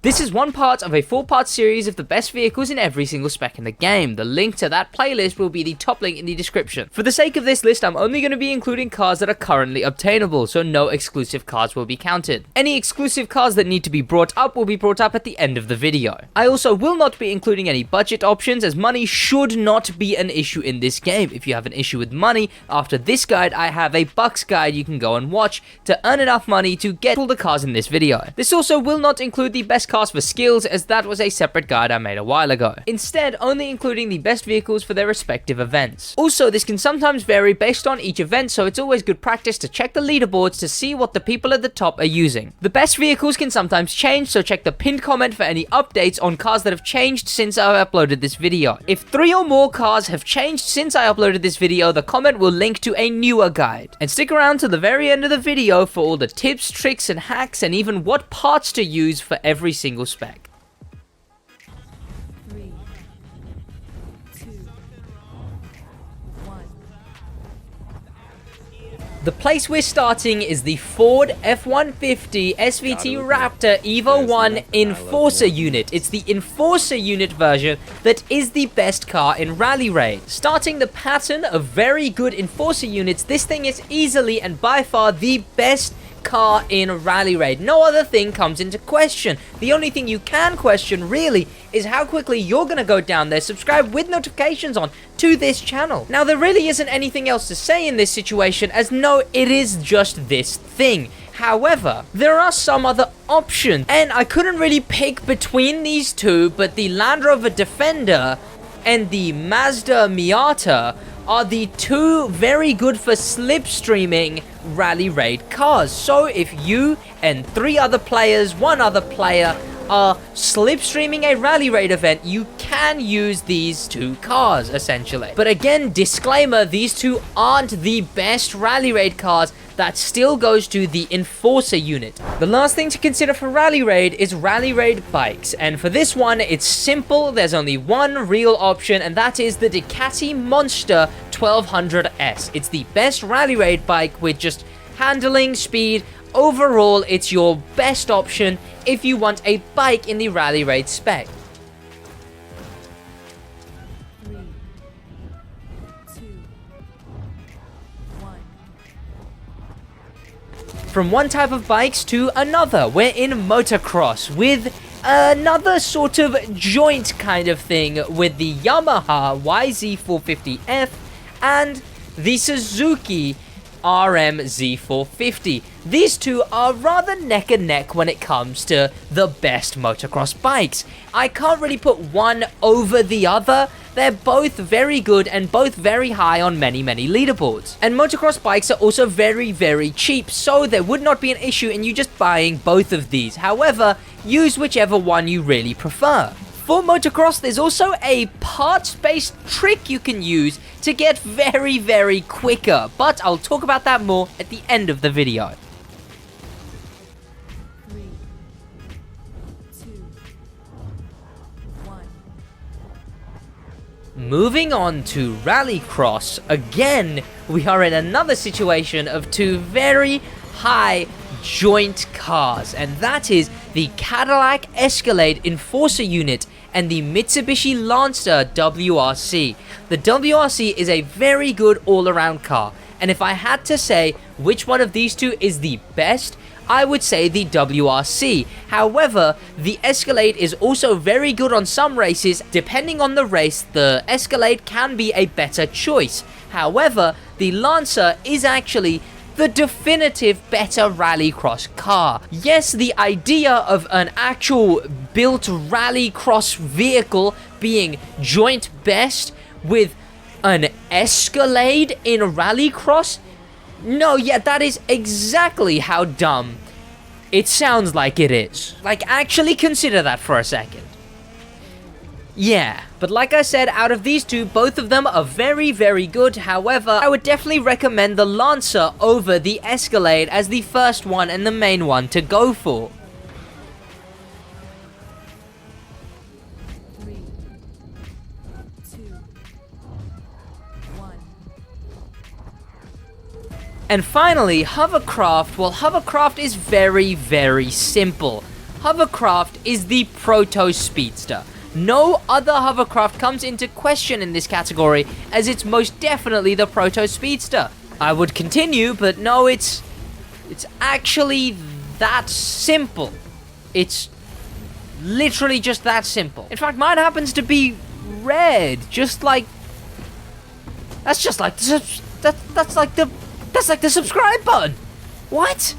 This is one part of a 4-part series of the best vehicles in every single spec in the game. The link to that playlist will be the top link in the description. For the sake of this list, I'm only going to be including cars that are currently obtainable, so no exclusive cars will be counted. Any exclusive cars that need to be brought up will be brought up at the end of the video. I also will not be including any budget options, as money should not be an issue in this game. If you have an issue with money, after this guide, I have a Bucks guide you can go and watch to earn enough money to get all the cars in this video. This also will not include the best cars for skills, as that was a separate guide I made a while ago. Instead, only including the best vehicles for their respective events. Also, this can sometimes vary based on each event, so it's always good practice to check the leaderboards to see what the people at the top are using. The best vehicles can sometimes change, so check the pinned comment for any updates on cars that have changed since I uploaded this video. If 3 or more cars have changed since I uploaded this video, the comment will link to a newer guide. And stick around to the very end of the video for all the tips, tricks, and hacks, and even what parts to use for every single spec. 3, 2, 1. The place we're starting is the Ford F-150 SVT Raptor Evo 1 Enforcer unit. It's the Enforcer unit version that is the best car in Rally Raid. Starting the pattern of very good Enforcer units, this thing is easily and by far the best car in Rally Raid. No other thing comes into question. The only thing you can question really is how quickly you're gonna go down there, subscribe with notifications on to this channel. Now, there really isn't anything else to say in this situation, as no, it is just this thing. However, there are some other options, and I couldn't really pick between these two, but the Land Rover Defender and the Mazda Miata are the two very good for slipstreaming Rally Raid cars. So if you and 3 other players, 1 other player, are slipstreaming a Rally Raid event, you can use these 2 cars, essentially. But again, disclaimer, these 2 aren't the best Rally Raid cars. That still goes to the Enforcer unit. The last thing to consider for Rally Raid is Rally Raid bikes, and for this one, it's simple. There's only one real option, and that is the Ducati Monster 1200S. It's the best Rally Raid bike with just handling, speed. Overall, it's your best option if you want a bike in the Rally Raid spec. 3, 2, 1. From one type of bikes to another, we're in motocross with another sort of joint kind of thing with the Yamaha YZ450F and the Suzuki RMZ450. These 2 are rather neck and neck when it comes to the best motocross bikes. I can't really put one over the other. They're both very good and both very high on many leaderboards. And motocross bikes are also very cheap, so there would not be an issue in you just buying both of these. However, use whichever one you really prefer. For motocross, there's also a parts-based trick you can use to get very quicker, but I'll talk about that more at the end of the video. 3, 2, 1. Moving on to Rallycross, again, we are in another situation of 2 very high joint cars, and that is the Cadillac Escalade Enforcer unit and the Mitsubishi Lancer WRC. The WRC is a very good all-around car, and if I had to say which one of these 2 is the best, I would say the WRC. However, the Escalade is also very good on some races. Depending on the race, the Escalade can be a better choice. However, the Lancer is actually the definitive better rallycross car. Yes, the idea of an actual built rallycross vehicle being joint best with an Escalade in rallycross? No, yeah, that is exactly how dumb it sounds like it is. Like, actually consider that for a second. Yeah, but like I said, out of these 2, both of them are very good. However, I would definitely recommend the Lancer over the Escalade as the first one and the main one to go for. 3, 2, 1. And finally, Hovercraft. Well, Hovercraft is very simple. Hovercraft is the proto speedster. No other hovercraft comes into question in this category, as it's most definitely the proto speedster. I would continue, but no, it's actually that simple. It's literally just that simple. In fact, mine happens to be red, just like that's like the subscribe button. What?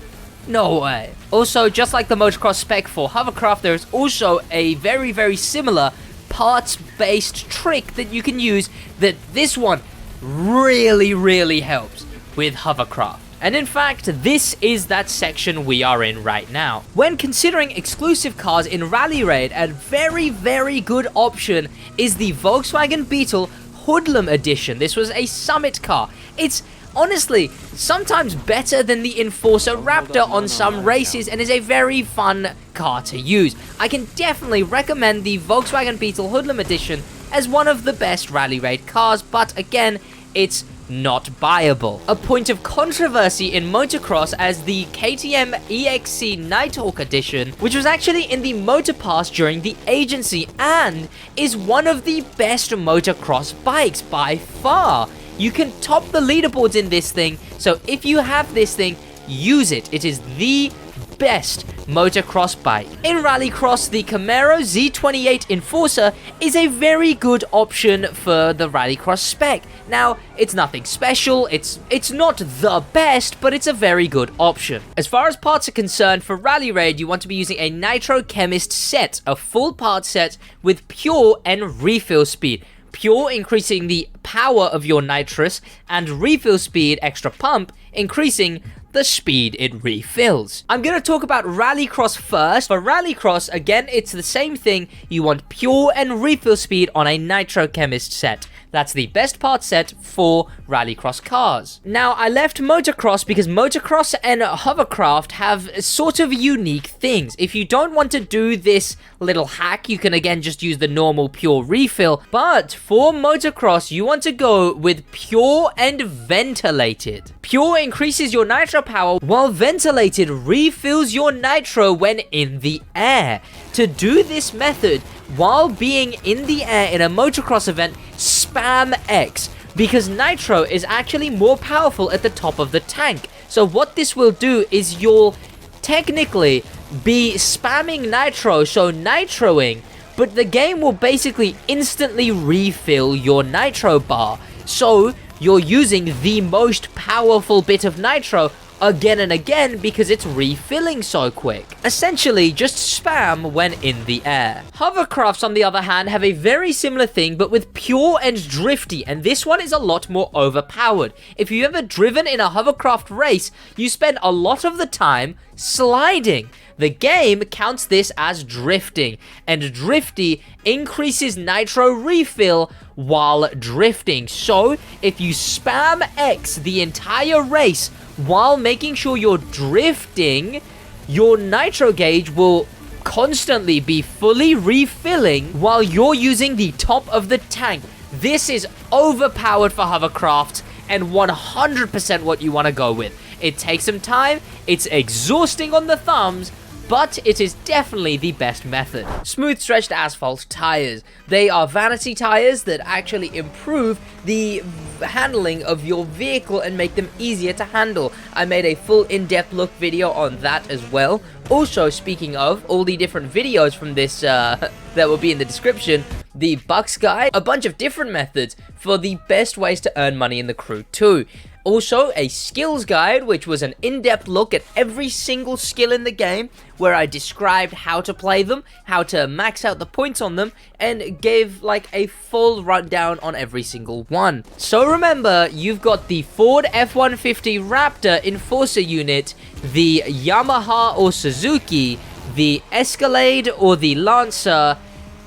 No way. Also, just like the motocross spec for hovercraft, there's also a very, very similar parts-based trick that you can use that this one really, really helps with hovercraft. And in fact, this is that section we are in right now. When considering exclusive cars in Rally Raid, a very, very good option is the Volkswagen Beetle Hoodlum Edition. This was a summit car. It's honestly sometimes better than the Enforcer Raptor on some races and is a very fun car to use. I can definitely recommend the Volkswagen Beetle Hoodlum Edition as one of the best Rally Raid cars, but again, it's not buyable. A point of controversy in motocross as the KTM EXC Nighthawk Edition, which was actually in the Motor Pass during the agency and is one of the best motocross bikes by far. You can top the leaderboards in this thing, so if you have this thing, use it. It is the best motocross bike. In Rallycross, the Camaro Z28 Enforcer is a very good option for the Rallycross spec. Now, it's nothing special, it's not the best, but it's a very good option. As far as parts are concerned, for Rally Raid, you want to be using a Nitro Chemist set, a full part set with pure and refill speed. Pure increasing the power of your nitrous, and refill speed, extra pump, increasing the speed it refills. I'm going to talk about Rallycross first. For Rallycross, again, it's the same thing. You want pure and refill speed on a Nitro Chemist set. That's the best part set for Rallycross cars. Now, I left Motocross because Motocross and Hovercraft have sort of unique things. If you don't want to do this little hack, you can again just use the normal pure refill. But for Motocross, you want to go with pure and ventilated. Pure increases your nitro power, while ventilated refills your nitro when in the air. To do this method while being in the air in a motocross event, spam X, because nitro is actually more powerful at the top of the tank. So what this will do is you'll technically be spamming nitro, so nitroing, but the game will basically instantly refill your nitro bar. So you're using the most powerful bit of nitro again and again because it's refilling so quick. Essentially, just spam when in the air. Hovercrafts, on the other hand, have a very similar thing, but with pure and drifty, and this one is a lot more overpowered. If you've ever driven in a hovercraft race, you spend a lot of the time sliding. The game counts this as drifting, and drifty increases nitro refill while drifting. So, if you spam X the entire race while making sure you're drifting, your nitro gauge will constantly be fully refilling while you're using the top of the tank. This is overpowered for hovercraft and 100% what you want to go with. It takes some time, it's exhausting on the thumbs, but it is definitely the best method. Smooth stretched asphalt tires. They are vanity tires that actually improve the handling of your vehicle and make them easier to handle. I made a full in-depth look video on that as well. Also, speaking of all the different videos from this that will be in the description, the Bucks guide, a bunch of different methods for the best ways to earn money in the crew too. Also, a skills guide, which was an in-depth look at every single skill in the game, where I described how to play them, how to max out the points on them, and gave like a full rundown on every single one. So remember, you've got the Ford F-150 Raptor Enforcer unit, the Yamaha or Suzuki, the Escalade or the Lancer,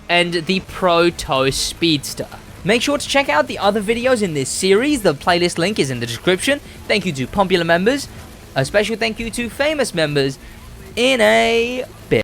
and the Proto Speedster. Make sure to check out the other videos in this series. The playlist link is in the description. Thank you to popular members. A special thank you to famous members in a bit.